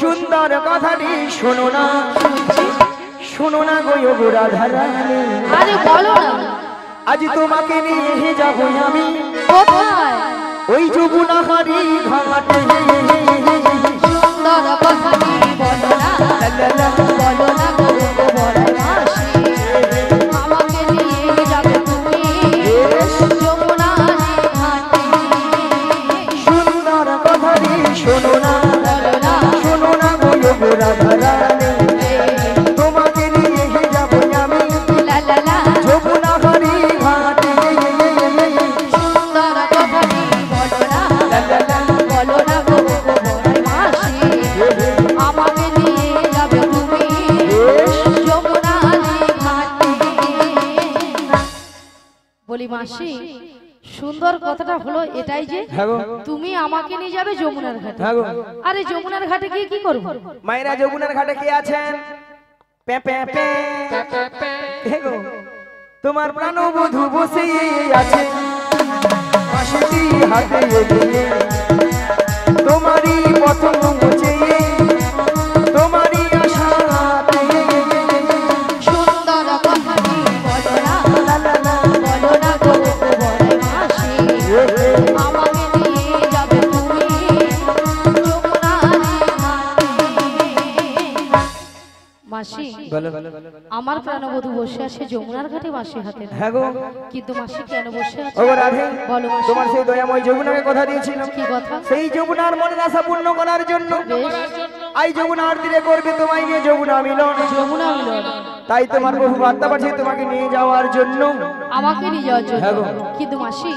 সুন্দর কথাটি শোনো না, শোনো না গো রাধা রানী। আরে বলো না। আজ তোমাকে নিয়ে যাবো আমি কোথায়? ওই যমুনা হারি ঘাটে। সুন্দর কথাটি বলো না, বলো না গো বড়াই মাসি, আমাকে নিয়ে যাবে তুমি যমুনার ঘাটে। সুন্দর কথাটি শোনো না, শোনো না গো রাধা রানী। তোমাকে নিয়ে যাবো আমি যমুনা হারি ঘাটে। সুন্দর কথাটি বলো না, বলো না গো বড়াই মাসি, আমাকে নিয়ে যাবে তুমি যমুনার ঘাটে। বলি মাসি, সুন্দর কথাটা হলো এটাই যে তুমি আমাকে নিয়ে যাবে যমুনার ঘাটে। আরে যমুনার ঘাটে গিয়ে কি করবো? মায়েরা যমুনার ঘাটে কে আছেন? পে পে পে হেগো তোমার প্রাণবধূ বসে আছে পাশেটি হাতে এগিয়ে, তোমারই প্রথম মুছে তোমারই আশাতে। সুন্দর কথাটি বলো না, বলো না গো বড়াই মাসি, আমাকে নিয়ে যাবে তুমি যমুনার ঘাটে। মাসি, আমার প্রাণবধূ বসে আছে যমুনার ঘাটে বাঁশি হাতে। কিন্তু মাসি কেন বসে আছে বলো মাসি? তোমার সেই দয়াময় যমুনাকে কথা দিয়েছিলাম, কি কথা? সেই যমুনার মনের আশা পূর্ণ করার জন্য আই যমুনার তীরে করবে তোমায় নিয়ে যমুনা মিলন। যমুনা মিলন, তাই তোমার বহু বার্তা পাঠিয়ে তোমাকে নিয়ে যাওয়ার জন্য। আমাকে নিয়ে যাওয়ার জন্য। কিন্তু মাসি,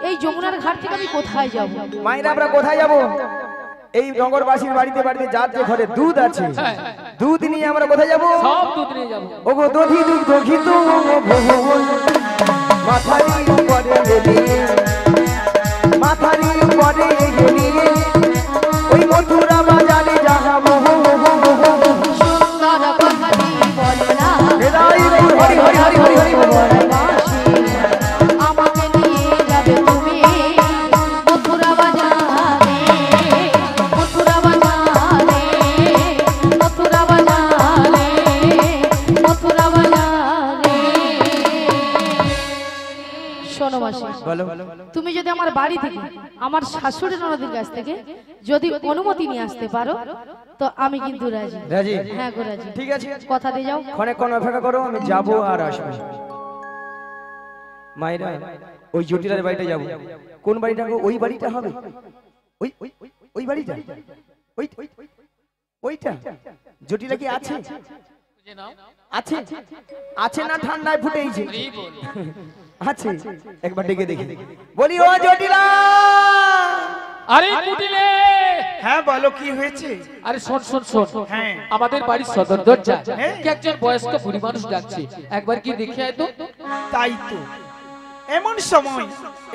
এই যমুনার ঘাট থেকে আমি কোথায় যাব? মায়েরা আমরা কোথায় যাব? এই নগরবাসীর বাড়িতে বাড়িতে যার যে ঘরে দুধ আছে দুধ নিয়ে আমরা কোথায় যাব? সব দুধ নিয়ে যাব। ওগো দধি দুগ্ধ ঘিত মাথারি উপরে গেলিয়ে, মাথারি উপরে গেলিয়ে ওই মথুরা বাজারে যাবো। সুন্দর কথাটি বলো না, হরি হরি হরি হরি হরি বড়াই মাসি, আমাকে নিয়ে যাবে তুমি মথুরা বাজারে, মথুরা বাজারে, মথুরা বাজারে, মথুরা বাজারে। শোনো মাসি, তুমি যদি আমার বাড়ি থেকে আমার শাশুড়ি ননদের কাছ থেকে যদি অনুমতি নিয়ে আসতে পারো তো আমি কিন্তু রাজি। রাজি? হ্যাঁ গো রাজি। ঠিক আছে, কথা দিয়ে যাও। ক্ষণেক্ষণ অপেক্ষা করো, আমি যাবো আর আসবো। মায়েরা ওই জটিলার বাড়িটা যাবো। কোন বাড়িটা গো? ওই বাড়িটা হবে, ওই ওই ওই বাড়িটা, ওই ওইটা। জটিলা কি আছে? আছে আছে না ঠান্ডায় ফুটেইছে? আছে, একবার ডেকে দেখি। বলি ও জটিলা। আরে কুটিলে। হ্যাঁ বলো, কি হয়েছে? আরে শোন শোন শোন, হ্যাঁ আমাদের বাড়ির সদর দরজা কি একজন বয়স্ক বুড়ি মানুষ ডাকছে, একবার কি দেখে আয় তো। তাই তো, এমন সময়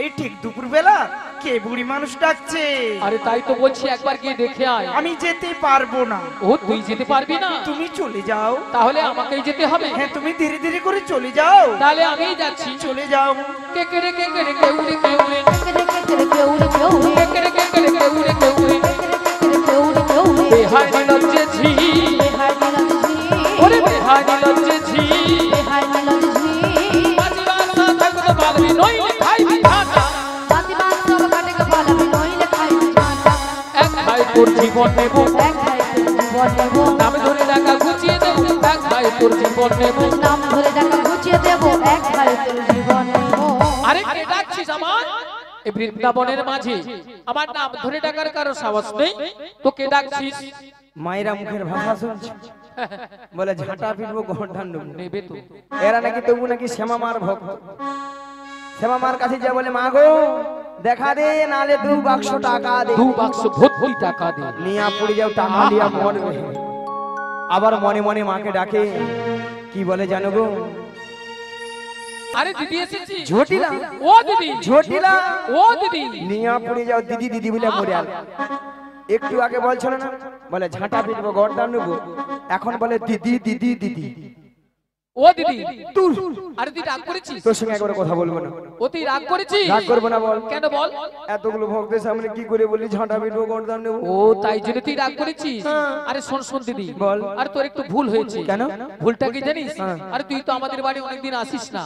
এই ঠিক দুপুর বেলা কে বুড়ি মানুষ ডাকছে? আরে তাই তো বলছি, একবার গিয়ে দেখে আয়। আমি যেতে পারবো না। ও তুই যেতে পারবি না? তুমি চলে যাও। তাহলে আমাকেই যেতে হবে। হ্যাঁ তুমি ধীরে ধীরে করে চলে যাও। তাহলে আমিই যাচ্ছি। চলে যাও। কেকেরে কেকেরে কেউরে কেউরে, কেউরে কেউরে কেউরে কেউরে, কেকেরে কেকেরে কেউরে কেউরে, কেউরে কেউরে, বেহানি লজ্জে ঝি, বেহাই মিলন ঝি, ওরে বেহানি লজ্জে ঝি, বেহাই মিলন ঝি, বাজিবার না থাকতো পারবি নইলে খাইবি ঝাঁটা, বাতিবান সব কাটে পালাবি নইলে খাইবি ঝাঁটা। এক খাই তোর জীবন নেব, এক খাই তোর জীবন নেব, নাম ধরে টাকা গুছিয়ে দেব, এক খাই তোর জীবন নেব। নাম ধরে টাকা গুছিয়ে দেব, এক খাই তোর জীবন নেব। আরে কে ডাকছিস আমার? এই বৃন্দাবনের মাঝে আমার নাম ধরে ডাকার কারো সাহস নেই, তো কে ডাকছিস? মায়েরা মুখের ভাষা শুনছে, বলে ঝাঁটা পিটবো ঘন্টা নেবে তো। এরা নাকি তবু নাকি শ্যামা মার ভক্ত। শ্যামা মার কাছে যা বলে, মা গো দেখা দে, নালে 2 বাক্স টাকা দে। 2 বাক্স ভর্তি টাকা দে। নিয়া পড়ে যাও, টাকা লিয়া মরবে। আবার মনে মনে মাকে ডাকে, কি বলে জানো গো? আরে দিদি এসেছি। ঝটিলা, ও দিদি, ঝটিলা, ও দিদি। নিয়া পড়ে যাও, দিদি দিদি বলে মরে আল। একটু আগে বলছিল না, বলে ঝাঁটা পিটবো গর্দান নেবো, এখন বলে দিদি দিদি দিদি। ও দিদি তুই আরে তুই রাগ করেছিস? তোর সঙ্গে একবার কথা বলবো না। ও তুই রাগ করেছিস? রাগ করবো না বল। কেন বল? এতগুলো ভক্তের সামনে কি করে বলি ঝাঁটা পিটবো গর্দান নেবো। ও তাই জন্য তুই রাগ করেছিস? আরে শোন শোন দিদি বল। আর তোর একটু ভুল হয়েছে। কেন? ভুলটা কি জানিস? আরে তুই তো আমাদের বাড়ি অনেকদিন আসিস না।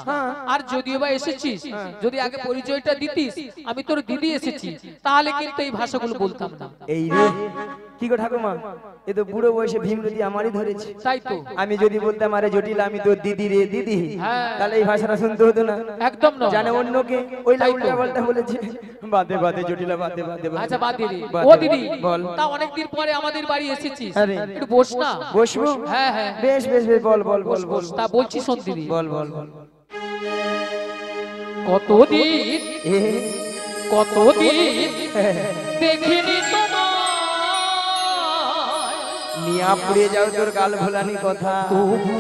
আর যদিও বা এসেছিস, যদি আগে পরিচয়টা দিতিস আমি তোর দিদি এসেছি, তাহলে কিন্তু এই ভাষাগুলো বলতাম না। এই রে কি গো ঠাকুমা, এ তো বুড়ো বয়সে ভীম নদী আমারই ধরেছে। তাই তো আমি যদি বলতাম আরে জটিল আমি তো দিদি রে দিদি, হ্যাঁ। তাহলে এই ভাষাটা শুনতে হতো না। একদম না। জানে অন্যকে ওই তাই তো। উল্টা পাল্টা বলেছে। বাদে বাদে জটিলা বাদে বাদে বাদে। আচ্ছা বাদ দিদি। বাদে ও বাদে। দিদি বল। তা অনেকদিন পরে আমাদের বাড়ি এসেছিস, আরে। একটু বস না। বসবো? হ্যাঁ হ্যাঁ বেশ বেশ বেশ, বল বল বল বস বল। বস। তা বলছি শোন দিদি, বল বল বল। কতদিন এ, কতদিন দেখিনি তোমায়, মিয়া পুড়িয়ে যাও তোর গাল ভোলানি কথা। তবু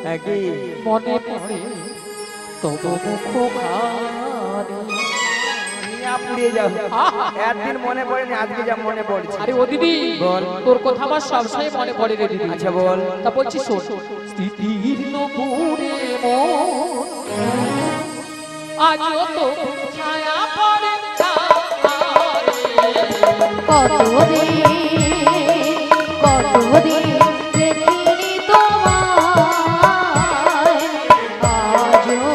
নাকি মনে পড়ে তবু মুখখানি। মিয়া পুড়িয়ে যাও, একদিন মনে পড়েনি আজকে যা মনে পড়ছে। আরে ও দিদি বল। তোর কথা আমার সবসময় মনে পড়ে রে দিদি। আচ্ছা বল। তা বলছি শোন, স্মৃতির নপুরে মন আজও তো ছায়া পড়ে কতদিন দেখিনি তোমায়, আজও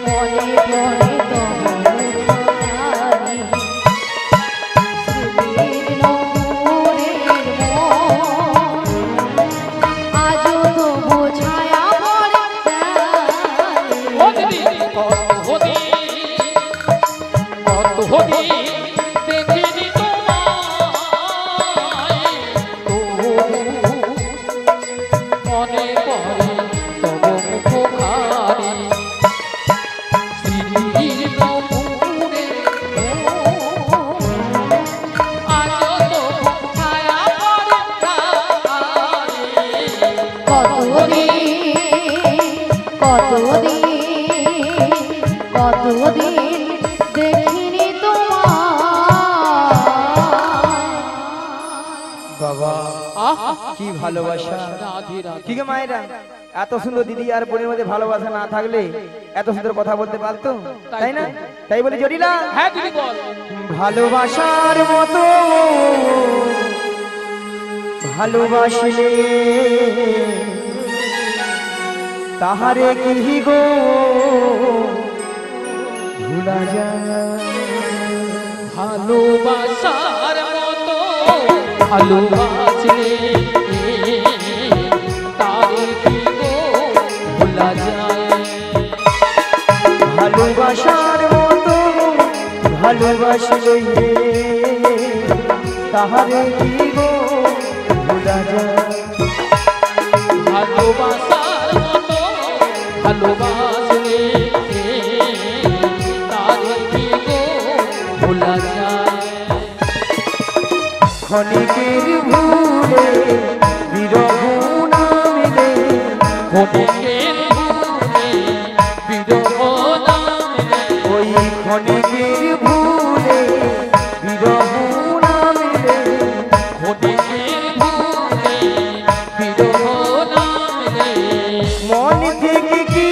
মনে পড়ে তোমায়। স্মৃতির নপুরের মন আজও তবু ছায়া পড়ে ও দিদি কতদিন দেখিনি তোমায়, তবু মনে পড়ে তবু মুখখানি। স্মৃতির নপুরে মন আজও তো ছায়া পড়ে কতদিন দেখিনি তোমায়। বাবা আহা কি ভালোবাসা। রাধে রাধে। ঠিক আছে মায়েরা, এত সুন্দর দিদি আর বোনের মধ্যে ভালোবাসা না থাকলে এত সুন্দর কথা বলতে পারতো, তাই না? তাই বলি জটিলা, হ্যাঁ দিদি বল। ভালোবাসার মতো ভালোবাসলে তাহারে কি গো ভুলা যায়। ভালোবাসার মতো ভালোবাসলে তারে কি গো ভোলা যায়। ভালোবাসার মতো ভালোবাসলে তাহারে কি গো ভুলা যায়। ভালোবাসার মতো ভালোবাসলে তারে কি গো ভোলা যায়। ক্ষণিকের ভুলে বিরহ নামিলে, ক্ষণিকের ভুলে বিরহ নামিলে, ওই ক্ষণিকের ভুলে বিরহ নামিলে, ক্ষণিকের ভুলে বিরহ নামিলে, মন থেকে কি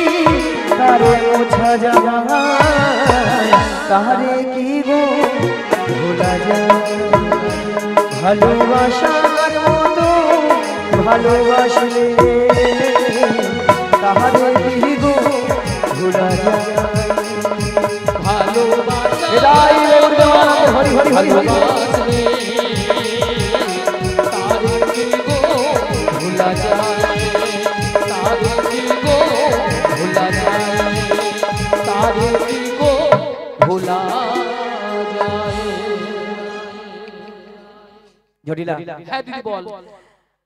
তারে মোছা যায়, তাহারে কি গো ভোলা যায়। ভালোবাসার মতো ভালোবাসলে তাহারে কি গো ভোলা যায়। এটাই গৌরবানন্দ, হরি হরি হরি হরি। ভালোবাসলে তারে কি গো ভোলা যায়, তারে কি গো ভোলা যায়, তারে কি গো ভোলা যায়। জটিলা, হ্যাঁ দিদি বল।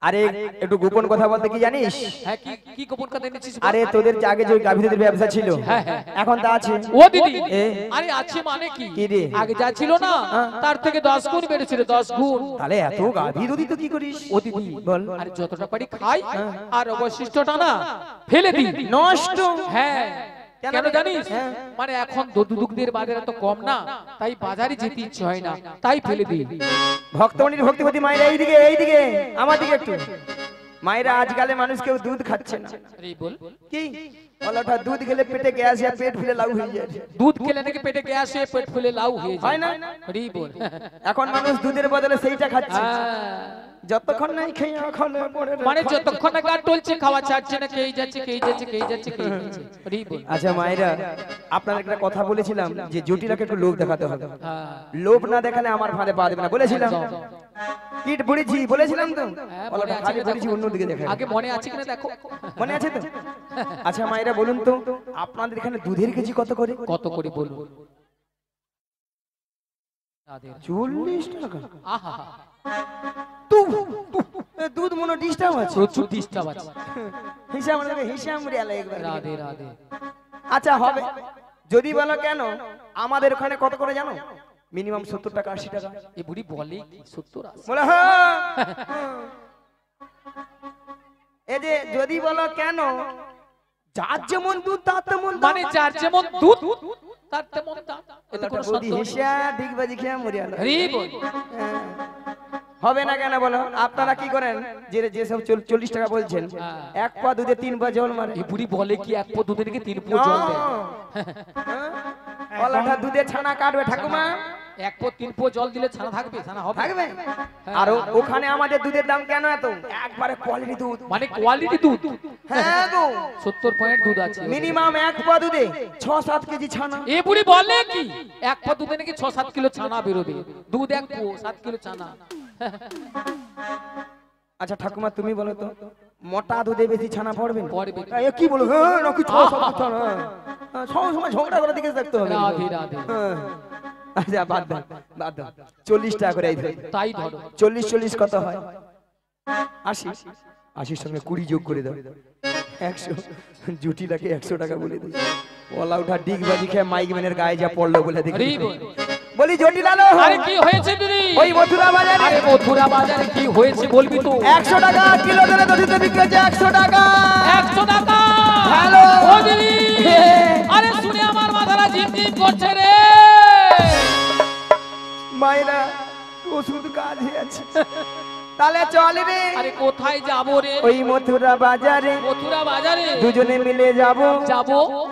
আরে একটু গোপন কথা বলতে কি জানিস? হ্যাঁ কি কি গোপন কথা এনেছিস? আরে তোদের যে আগে যে গাভীদের ব্যবসা ছিল, হ্যাঁ, হ্যাঁ। এখন তা আছে? ও দিদি এ? আরে আছে মানে কি? কি রে? আগে যা ছিল না তার থেকে 10 গুণ বেড়েছিল, 10 গুণ। তাহলে এত গাভী দুধই তো কি করিস? ও দিদি বল। আরে যতটা পারি খাই আর অবশিষ্টটা না ফেলে দিই। নষ্ট? হ্যাঁ কেন কেন জানিস? হ্যাঁ। মানে এখন দুধের বাজার এত কম না, তাই বাজারে যেতে ইচ্ছে হয় না, তাই ফেলে দিই। ভক্তমণির ভক্তিপতি মায়েরা এইদিকে এইদিকে আমার দিকে একটু মায়েরা আজকালে মানুষ কেউ দুধ খাচ্ছে না। আরে বল কি বলটা দুধ খেলে পেটে গ্যাস আর পেট ফুলে লাউ হয়ে যায়। দুধ খেলে নাকি পেটে গ্যাস হয়ে পেট ফুলে লাউ হয়ে যায়, হয় না? আরে বল এখন মানুষ দুধের বদলে সেইটা খাচ্ছে। হ্যাঁ। যতক্ষণ নাই খেয়ে ওখানে পড়ে মানে যতক্ষণ না গা টলছে খাওয়া ছাড়ছে না, খেয়ে যাচ্ছে খেয়ে যাচ্ছে খেয়ে যাচ্ছে খেয়ে যাচ্ছে। আরে বল আচ্ছা মায়েরা, আপনার একটা কথা বলেছিলাম যে জটিলাকে একটু লোভ দেখাতে হবে। হ্যাঁ লোভ না দেখালে আমার ফাঁদে পা দেবে না বলেছিলাম। কিট বুড়িছি বলেছিলাম তো, হ্যাঁ, বলো মনে আছে খালি কিনা বুড়িছি দেখো। অন্যদিকে দেখা। আগে মনে আছে কিনা দেখো। মনে আছে তো? আচ্ছা মায়েরা বলুন তো, আপনাদের এখানে দুধের কেজি কত করে? কত করে বলুন? তাদের 40 টাকা। আহা দুধ মনে ডিস্টার্ব আছে, প্রচুর ডিস্টার্ব আছে। হিসাব নেবে, হিসাব রেলে একবার। রাধে রাধে। আচ্ছা হবে, যদি বলো কেন আমাদের ওখানে কত করে জানো? মিনিমাম 70 টাকা 80 টাকা। এই বুড়ি বলে কি 70 আছে? বলে হ্যাঁ। এই যে যদি বলো কেন, যার যেমন দুধ তার তেমন দাম। মানে যার যেমন দুধ তার তেমন দাম। এতে কোনো বৌদি সন্দেহ নেই। হিসাব ডিগবাজি খেয়ে মরে গেল। আরে বল হবে না কেন বলো? আপনারা কি করেন যে যেসব 40 টাকা বলছেন, হ্যাঁ। 1 পা দুধে 3 পা জল মারে। এই বুড়ি বলে কি এক পো দুধে নাকি 3 পো জল দেয়। ওলাটা দুধে ছানা কাটবে ঠাকুমা, এক পো 3 পো জল দিলে ছানা থাকবে? ছানা হবে? থাকবে। আর ওখানে আমাদের দুধের দাম কেন এত? একবারে কোয়ালিটি দুধ। মানে কোয়ালিটি দুধ। হ্যাঁ গো, 70 পয়েন্ট দুধ আছে। মিনিমাম 1 পা দুধে 6-7 কেজি ছানা। এই বুড়ি বলে কি এক পো দুধে নাকি 6-7 কিলো ছানা বেরোবে। দুধ 1 পো 7 কিলো ছানা। আচ্ছা ঠাকুমা তুমি বলো তো, মোটা দুধে বেশি ছানা পড়বে না? পড়বে। এ কি বলো? হ্যাঁ নাকি 6-7 ছানা? হ্যাঁ, সব সময় ঝগড়া করে দিকে দেখতে হবে। রাধে রাধে। হ্যাঁ। আচ্ছা বাদ দাও, বাদ দাও। 40 টাকা করে এই ধরে। তাই ধরো 40 কত হয়? 80। 80 সঙ্গে 20 যোগ করে দাও, 100। জুটিটাকে 100 টাকা বলে দিই। ওলা উঠা ডিগবাজি খেয়ে মাইক ম্যানের গায়ে যা পড়লো বলে দেখি। আরে বল বলি জটিলালো, আরে কি হয়েছে দিদি? ওই মথুরা বাজারে। আরে মথুরা বাজারে কি হয়েছে বলবি তো? 100 টাকা কিলো ধরে দধিতে বিক্রি হচ্ছে। 100 টাকা। 100 টাকা। হ্যালো ও দিদি, আরে শুনে আমার মাথাটা ঝিমঝিম করছে রে। মাইনা ওষুধ কাজে আছে, তাহলে চল রে। আরে কোথায় যাব রে? ওই মথুরা বাজারে মথুরা বাজারে দুজনে মিলে যাব। যাব।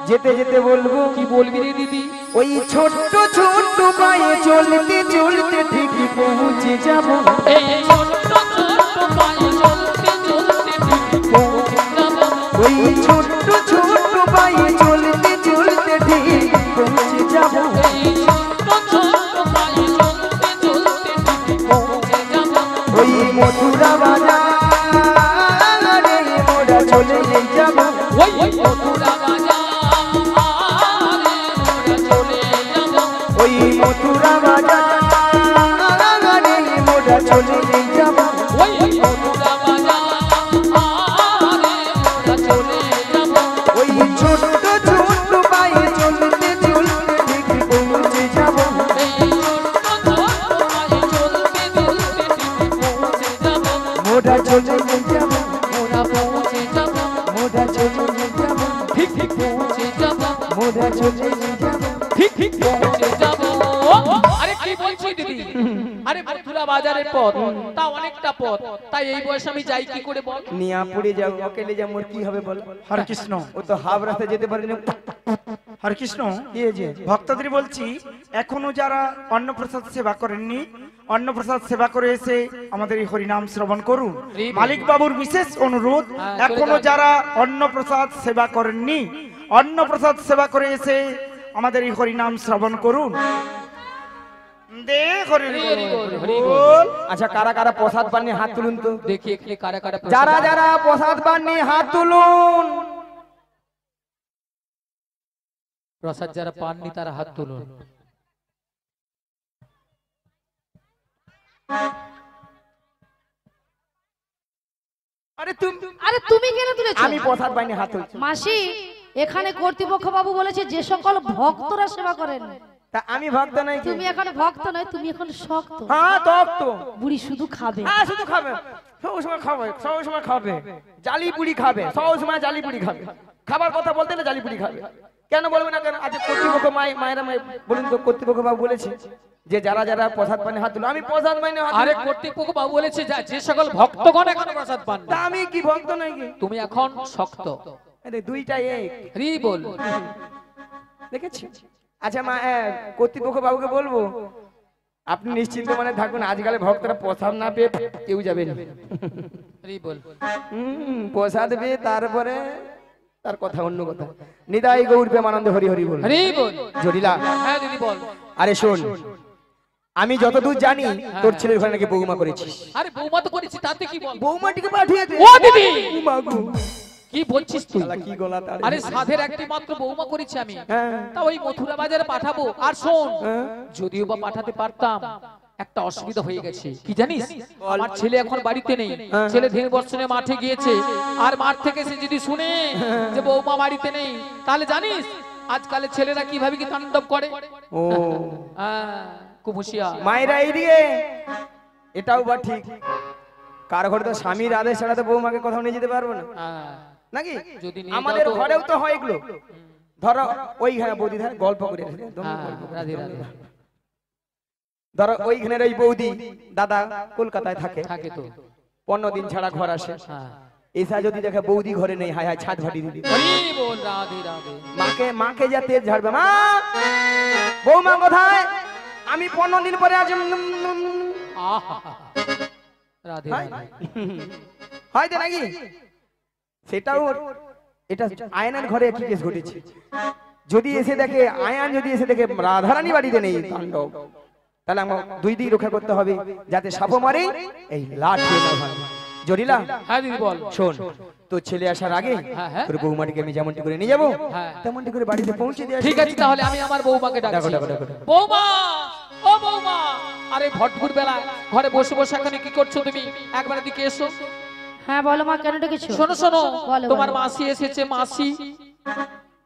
যেতে যেতে বলবো, কি বলবি রে দিদি? ওই ছোট্ট ছোট্ট পায়ে চলতে চলতে ঠিকই পৌঁছে যাব। এই ছোট্ট ছোট্ট পায়ে চলতে চলতে ঠিকই পৌঁছে যাব। ওই ছোট্ট ছোট্ট পায়ে চলতে চলতে ঠিক পৌঁছে যাব। এই ছোট্ট ছোট্ট পায়ে চলতে চলতে ঠিকই পৌঁছে যাব। ওই মথুরা বাজারে মোরা চলে যাব। ওই মথুরা বাজারে মোরা চলে যাব। ওই মথুরা বাজারে মোরা চলে যাব। ওই মথুরা বাজারে মোরা চলে যাব। ওই ছোট্ট ছোট্ট পায়ে চলতে চলতে ঠিক পৌঁছে যাব। এই ছোট্ট ছোট্ট পায়ে চলতে চলতে ঠিকই পৌঁছে যাব। মোরা চলে যাব। মোরা পৌঁছে যাব। মোরা চলে যাব। ঠিক ঠিক পৌঁছে যাব। মোরা চলে যাব। ঠিক ঠিক পৌঁছে যাব। আরে কি বলছি দিদি? আরে মথুরা বাজারের পথ তা অনেকটা পথ, তাই এই বয়সে আমি যাই কি করে বল? নিয়াপুরে যাও, অকেলে যা মোর কি হবে বল? হরে কৃষ্ণ, ও তো হাফ রাস্তা যেতে পারে না। হরে কৃষ্ণ। কি হয়েছে? ভক্তদের বলছি, এখনো যারা অন্নপ্রসাদ সেবা করেননি, অন্নপ্রসাদ সেবা করে এসে আমাদের এই হরিনাম শ্রবণ করুন। মালিক বাবুর বিশেষ অনুরোধ, হ্যাঁ, এখনো যারা অন্নপ্রসাদ সেবা করেননি, অন্নপ্রসাদ সেবা করে এসে আমাদের এই হরিনাম শ্রবণ করুন। দে হরি হরি বল, হরি বল। বল। আচ্ছা কারা কারা প্রসাদ পাননি হাত তুলুন তো। দেখি এখানে কারা কারা যারা যারা প্রসাদ পাননি হাত তুলুন। প্রসাদ যারা পাননি তারা হাত তুলুন। আরে তুমি, আরে তুমি কেন তুলেছো? আমি প্রসাদ পাইনি হাত তুলছি। মাসি, এখানে কর্তৃপক্ষ বাবু বলেছে যে সকল ভক্তরা সেবা করেন। তা আমি ভক্ত নাই কি? তুমি এখন ভক্ত নয়, তুমি এখন শক্ত। হ্যাঁ তক তো। বুড়ি শুধু খাবে। হ্যাঁ শুধু খাবে, সব সময় খাবে, সব সময় খাবে। জালি পুরি খাবে, সব সময় জালি পুরি খাবে। খাবার কথা বলতে না জালি পুরি খাবে। কেন বলবে না কেন? আজ কর্তৃপক্ষ মায়েরা বলুন তো, কর্তৃপক্ষ বাবু বলেছে যে যারা যারা প্রসাদ পানে হাত তুলো, আমি প্রসাদ পাইনি হাত আরে তুলি। কর্তৃপক্ষ বাবু বলেছে যে সকল ভক্তগণ এখন প্রসাদ পান তা আমি কি ভক্ত নাকি? তুমি এখন শক্ত। আরে দুইটাই এক, হরি বল। দেখেছি। আচ্ছা মা, কর্তৃপক্ষ বাবুকে বলবো আপনি নিশ্চিন্ত মানে থাকুন, আজকাল ভক্তরা প্রসাদ না পেয়ে কেউ যাবে না। হরি বল। প্রসাদ পেয়ে তারপরে তার কথা অন্য কথা। নিদাই গৌর প্রেমানন্দ হরি হরি বল। হরি বল। জটিলা, হ্যাঁ দিদি বল। আরে শোন, আমি যতদূর জানি তোর ছেলের ঘরে নাকি বৌমা করেছিস। আরে বৌমা তো করেছি, তাতে কি বল? বৌমাটিকে পাঠিয়ে দে। ও দিদি, ও মাগো, কি বলছিস তুই? শালা কি গলা তার। আরে সাধের একটি মাত্র বৌমা করেছি আমি, হ্যাঁ। তা ওই মথুরা বাজারে পাঠাবো। আর শোন, হ্যাঁ। যদিও বা পাঠাতে পারতাম, একটা অসুবিধা হয়ে গেছে কি জানিস? আমার ছেলে এখন বাড়িতে নেই, ছেলে ধীর বর্ষণে মাঠে গিয়েছে। আর মাঠ থেকে সে যদি শুনে যে বৌমা বাড়িতে নেই, তাহলে জানিস আজকালের ছেলেরা কিভাবে কি তাণ্ডব করে। ও হ্যাঁ, খুব হুঁশিয়ার। মায়েরা এইদিকে, এটাও বা ঠিক, কার ঘরে তো স্বামীর আদেশ ছাড়া তো বৌমাকে কোথাও নিয়ে যেতে পারবো না হ্যাঁ, নাকি? যদি নিয়ে আমাদের যাও তো- ঘরেও তো হয় এগুলো। ধরো ওইখানে বৌদি ধারে গল্প করে রেখেছে, একদম হ্যাঁ, গল্প করে। রাধে রাধে। ধরো ওইখানের ওই বৌদি দাদা কলকাতায় থাকে, থাকে তো। 15 দিন ছাড়া ঘর আসে। হ্যাঁ, এসা যদি দেখে বৌদি ঘরে নেই, হায় হায় ছাদ ভাটি দিদি, হরি বল। রাধে রাধে। মাকে যা তেজ ঝাড়বে, মা বৌমা কোথায়, আমি 15 দিন পরে আজ আহা, রাধে রাধে। হয়তো নাকি? সেটাও এটা আয়নার ঘরে কি কেস ঘটেছে। যদি এসে দেখে আয়ান, যদি এসে দেখে রাধারানী বাড়িতে নেই, তাণ্ডব, তাহলে আমার 2 দিক রক্ষা করতে হবে, যাতে সাপ মারে এই লাঠি না ভাঙে। জরিলা, হ্যাঁ দিদি বল। শোন, তোর ছেলে আসার আগে হ্যাঁ, হ্যাঁ। তোর বৌমাটিকে আমি যেমনটি করে নিয়ে যাবো, হ্যাঁ। তেমনটি করে বাড়িতে পৌঁছে দিয়ে আসি। ঠিক আছে, তাহলে আমি আমার বৌমাকে ডাকছি। ডাকো, ডাকো, ডাকো, ডাকো। বৌমা, ও বৌমা, আরে ভটভুর বেলা ঘরে বসে বসে এখানে কি করছো তুমি? একবার এদিকে এসো। হ্যাঁ বলো মা, কেন ডেকেছো? শোনো শোনো, বলো, তোমার বলো। মাসি এসেছে। মাসি?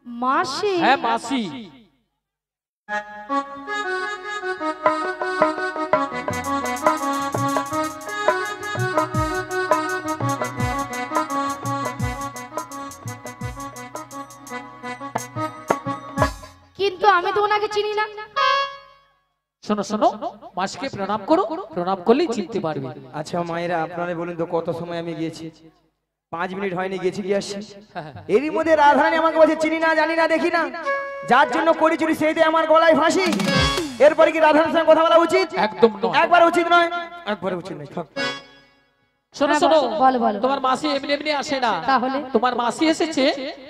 মাসি? হ্যাঁ মাসি। কিন্তু আমি তো ওনাকে চিনি না। শোনো শোনো, মাসিকে প্রণাম করো, প্রণাম করলেই চিনতে পারবে। আচ্ছা মায়েরা, আপনারা বলুন তো কত সময় আমি গিয়েছি? 5 মিনিট হয়নি, গেছি কি আসছি। হ্যাঁ, এরই মধ্যে রাধারানী আমাকে বলছে চিনি না, জানি না, দেখি না। যার জন্য করি চুরি সেই দিয়ে আমার গলায় ফাঁসি। এরপরে কি রাধারানীর সঙ্গে কথা বলা উচিত? একদম নয়। একবার উচিত নয়, একবারে উচিত নয়। থাক। শোনো হ্যাঁ, শোনো, বলো, বলো। তোমার মাসি এমনি এমনি আসে না। তাহলে? তোমার মাসি এসেছে,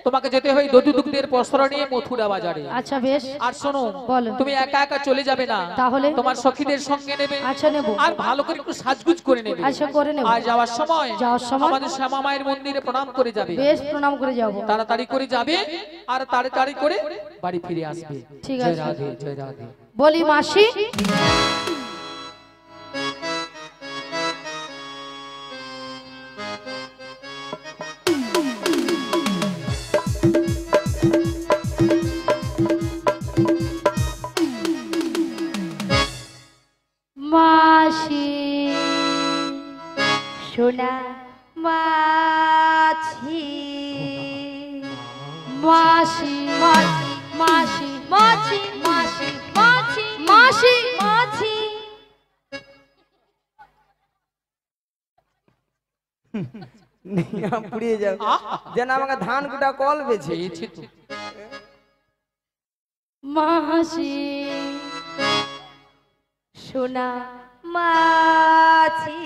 তোমাকে যেতে হয় দধি দুগ্ধের বস্ত্র নিয়ে মথুরা বাজারে। আচ্ছা বেশ। আর শোনো, বলো। তুমি একা একা চলে যাবে না, তাহলে? তোমার সখীদের সঙ্গে নেবে। আচ্ছা নেব। আর ভালো করে একটু সাজগুজ করে নেবে। আচ্ছা করে নেব। আর যাওয়ার সময় সময়? আমাদের শ্যামা মায়ের মন্দিরে প্রণাম করে যাবে। বেশ, প্রণাম করে যাবো। তাড়াতাড়ি করে যাবে আর তাড়াতাড়ি করে বাড়ি ফিরে আসবে। ঠিক জয় আছে। রাধে, জয় রাধে। বলি মাসি, মাসি সোনা মাছি, মাসি মাসি মাছি মাসি মাছি মাসি মাছি। নিয়াম পুড়িয়ে যাও, যেন আমাকে ধান কুটা কল বেছে। পেয়েছি তো। মাসি সোনা মাছি,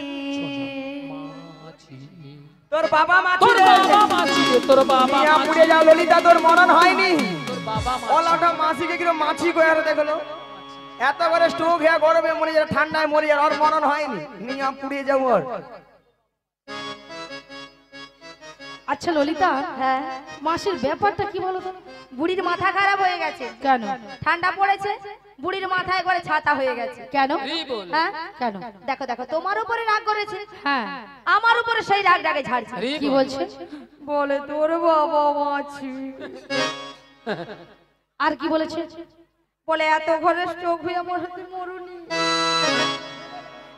তোর বাবা মাছি তোর রে। বাবা মাছি, তোর বাবা নিয়াম মাছি, পুড়িয়ে যাও ললিতা, তোর মরণ হয়নি। তোর বাবা মাছি। ওলাটা মাছিকে কিরম মাছি কয়ে আর দেখলো, এত করে স্ট্রোক হয়ে গরমে মরে যায়, ঠান্ডায় মরে যায়, ওর মরণ হয়নি। নিয়াম পুড়িয়ে যাও ওর। আচ্ছা ললিতা, হ্যাঁ মাসির ব্যাপারটা কি বলো তো? বুড়ির মাথা খারাপ হয়ে গেছে, কেন? ঠান্ডা পড়েছে, বুড়ির মাথায় করে ছাতা হয়ে গেছে। কেন? এই বল। হ্যাঁ কেন? দেখো দেখো, তোমার উপরে রাগ করেছে, হ্যাঁ আমার উপরে সেই রাগটাকে ঝাড়ছে। এই কি বল। বলছে? বলে তোর বাবা মাছি, আর কি বলেছে? বলে এত ঘরে স্ট্রোক হয়ে আমার হাতে মরুনি,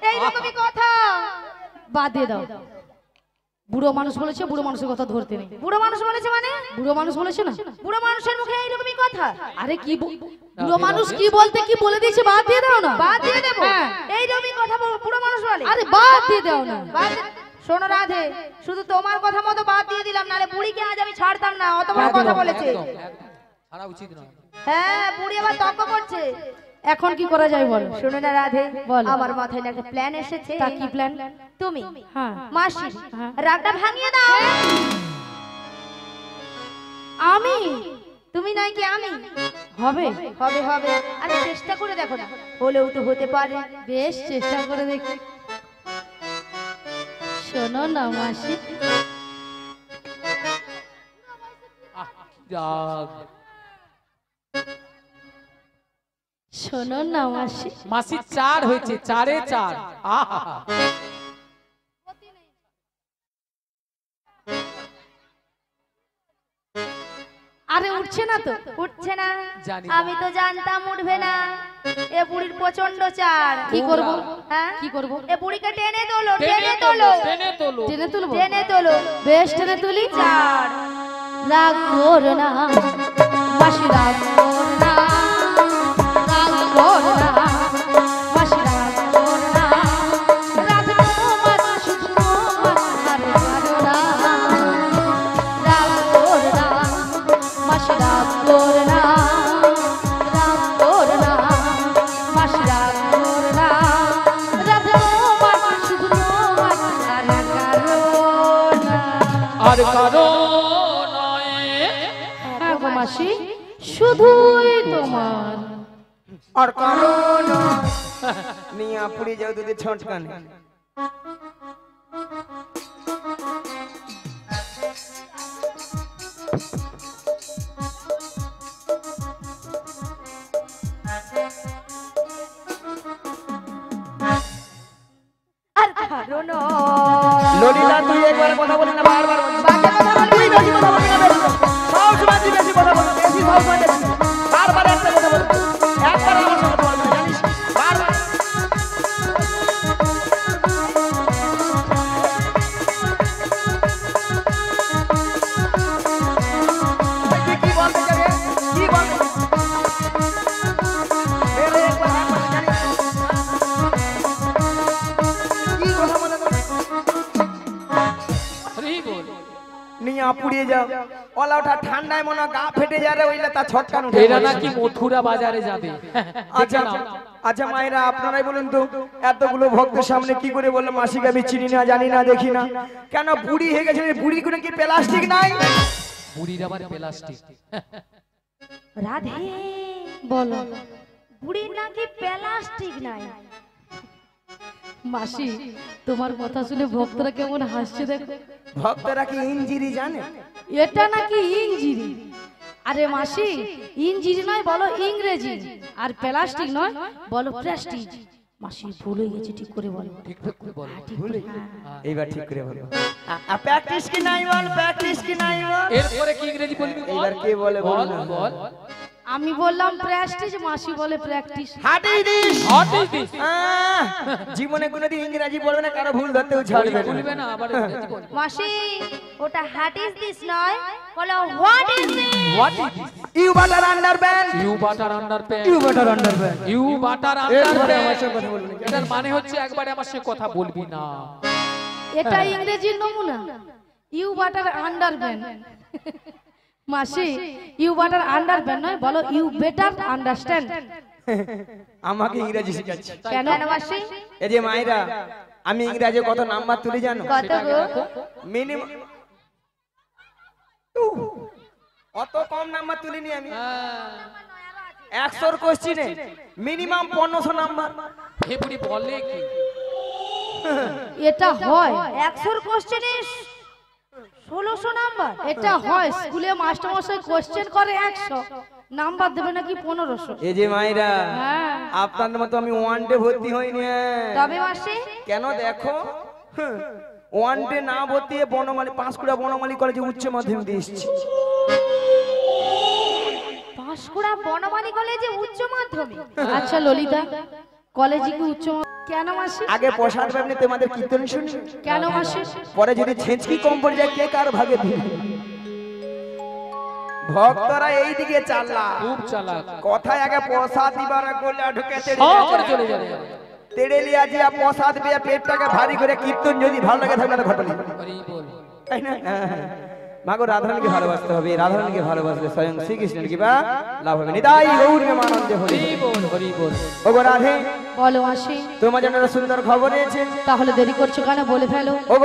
এইরকমই কথা। বাদ দিয়ে দাও, বুড়ো মানুষ বলেছে, বুড়ো মানুষের কথা ধরতে নেই। বুড়ো মানুষ বলেছে মানে? বুড়ো মানুষ বলেছে না? বুড়ো মানুষের মুখে এইরকমই কথা? আরে কি বুড়ো মানুষ কি বলতে কি বলে দিয়েছে, বাদ দিয়ে দাও না। বাদ দিয়ে দেবো? হ্যাঁ। এইরকমই কথা বুড়ো মানুষ বলে? আরে বাদ দিয়ে দাও না। শোনো রাধে, শুধু তোমার কথা মতো বাদ দিয়ে দিলাম, নালে বুড়িকে আজ আমি ছাড়তাম না, অত বড় কথা বলেছে। ছাড়া উচিত নয়। হ্যাঁ, বুড়ি আবার তর্ক করছে। এখন কি করা যায় বলো? শোনো না রাধে, বলো। আমার মাথায় না একটা প্ল্যান এসেছে। তা কি প্ল্যান? তুমি হ্যাঁ। মাসি হ্যাঁ। রাগটা ভাঙিয়ে দাও। আমি? তুমি নাই কি আমি? হবে হবে হবে, আরে চেষ্টা করে দেখো না, হলেও তো হতে পারে। বেশ, চেষ্টা করে দেখি। শোনো না মাসি, রাগ। শোনো না মাসি। মাসি 4 হয়েছে, 4-এ 4। আহা, আরে উঠছে না তো? উঠছে না? জানি না। আমি তো জানতাম উঠবে না। এ বুড়ির প্রচন্ড চার। কি করব? হ্যাঁ কি করব? এ বুড়িকে টেনে তোলো, টেনে টেনে তোলো, তোলো, টেনে তোলো। টেনে তুলবো? টেনে তোলো। বেশ, টেনে তুলি। চার। রাগ করো না মাসি, রাগ করো না, রাগ করো না মাসি, রাগ করো না, রাগ তোমার শুধু তোমার, আর করো না, রাগ করো না মাসি, রাগ করো না, রাগ করো না মাসি, রাগ করো না, রাগ তোমার শুধু তোমার, আর করো না। আর কারো নয়। হ্যাঁ গো মাসি, শুধুই তোমার। আর কারণ নিয়ে পুড়ে যাও দুধে ছটকানে। আর কারণ ললিতা তুই একবার কথা বলি না, বারবার বলছিস। বাজে কথা বলবি তুই বেশি কথা বলবি না, বেশি। সব সময় তুই বেশি কথা বলবি, বেশি সব সময় বেশি। বারবার একটা কথা বলবি, একবার আমার সঙ্গে কথা বলবি না, জানিস? বারবার। তুই কি বলতে চাবে? কি বলতে চাবে? বেরে একবার একবার, জানিস? কি কথা বলে তোর? হরি বল। নিয়ে পুড়িয়ে যাও, ওলা ওঠা ঠান্ডায় মনে হয় গা ফেটে যাবে, ওইলা তা ছটকান উঠে এরা পড়ছে। নাকি মথুরা বাজারে যাবে। আচ্ছা দেখে নাও। আচ্ছা মায়েরা, আপনারাই বলুন তো, এতগুলো ভক্তের সামনে কি করে বললো মাসিকে আমি চিনি না, জানি না, দেখি না, কেন বুড়ি হয়ে গেছে? বুড়ির কোনো কি প্লাস্টিক নাই? বুড়ির আবার প্লাস্টিক। রাধে, বলো বুড়ির নাকি প্লাস্টিক নাই? মাসি, তোমার কথা শুনে ভক্তরা কেমন হাসছে দেখো। ভক্তরা কি ইঞ্জিরি জানে? এটা নাকি ইঞ্জিরি। আরে মাসি, ইঞ্জিরি নয়, বলো ইংরেজি। আর প্লাস্টিক নয়, বলো প্রেস্টিজ। মাসি ভুল হয়ে গেছে, ঠিক করে বলো। ঠিক করে বলো। ভুলে এইবার ঠিক করে বলো। প্র্যাকটিস কি নাই বল, প্র্যাকটিস কি নাই বল। এরপরে কি ইংরেজি বলবি? বল। এইবার কে বলে বল বল না। বল। আমি বললাম প্রেস্টিজ, মাসি বলে প্র্যাকটিস। হাঁটি দিস। What is this? জীবনে কোনোদিন ইংরেজি বলবে না, কারো ভুল ধরতেও ছাড়বে না। বলবে না, আবার ইংরেজি বলবে। মাসি, ওটা হাট ইজ দিস নয়, বলো what is this? What is this? You butter underpant, You butter underpants. You butter underpant. You butter এরপরে আমার underpants. সঙ্গে কথা বলবি না। এটার মানে হচ্ছে একবারে আমার সঙ্গে কথা বলবি না। এটা ইংরেজির নমুনা। You butter underpant. মাসি, ইউ বাটার আন্ডারপ্যান্ট নয়, বলো ইউ বেটার আন্ডারস্ট্যান্ড। আমাকে ইংরেজি শেখাচ্ছে। কেন? কেন মাসি? এই যে মায়েরা, আমি ইংরেজি কত নাম্বার তুলি জানো? কত গো? মিনিমাম অত কম নাম্বার তুলিনি আমি। 100 কোশ্চেনে মিনিমাম 1500 নাম্বার। হে বুড়ি বলে কি? এটা হয়, 100 কোশ্চেনে 1600 নাম্বার? এটা হয়। স্কুলে মাস্টারমশাই কোশ্চেন করে 100, নাম্বার দেবে নাকি 1500। এই যে মায়েরা, হ্যাঁ। আপনার মতো আমি ওয়ান ডে ভর্তি হইনি। তবে মাসি কেন দেখো, ওয়ান ডে না ভর্তি হয়ে বনমালী, পাঁশকুড়া বনমালী কলেজে উচ্চ মাধ্যমিক দিয়ে এসেছি। পাঁশকুড়া বনমালী কলেজে উচ্চ মাধ্যমিক? আচ্ছা ললিতা, কলেজে কি উচ্চ কেন মাসি? আগে প্রসাদ পাবনি তোমাদের কীর্তন শুনি, কেন মাসি? পরে যদি ছেঁচকি কম পড়ে যায় কে কার ভাগে দিবে? ভক্তরা এই দিকে চাল্লা, খুব চালাক, কথায় আগে প্রসাদ দিবার গোলা ঢুকে সব করে চলে যাবে। তেড়ে লিয়া জিয়া প্রসাদ পেয়ে পেটটাকে ভারী করে কীর্তন যদি ভালো লাগে থাকলে তো ঘটনা, হরি বল। তাই না? মাগো রাধারানীকে ভালোবাসতে হবে, রাধারানীকে ভালোবাসলে স্বয়ং শ্রীকৃষ্ণের কি বা লাভ হবে। নিতাই গৌর প্রেমানন্দে হরি হরি বল, হরি বল। ওগো রাধে, বলো মাসি। তোমার জন্য একটা সুন্দর খবর রয়েছে। তাহলে দেরি করছো কেন, বলে ফেলো। ওগো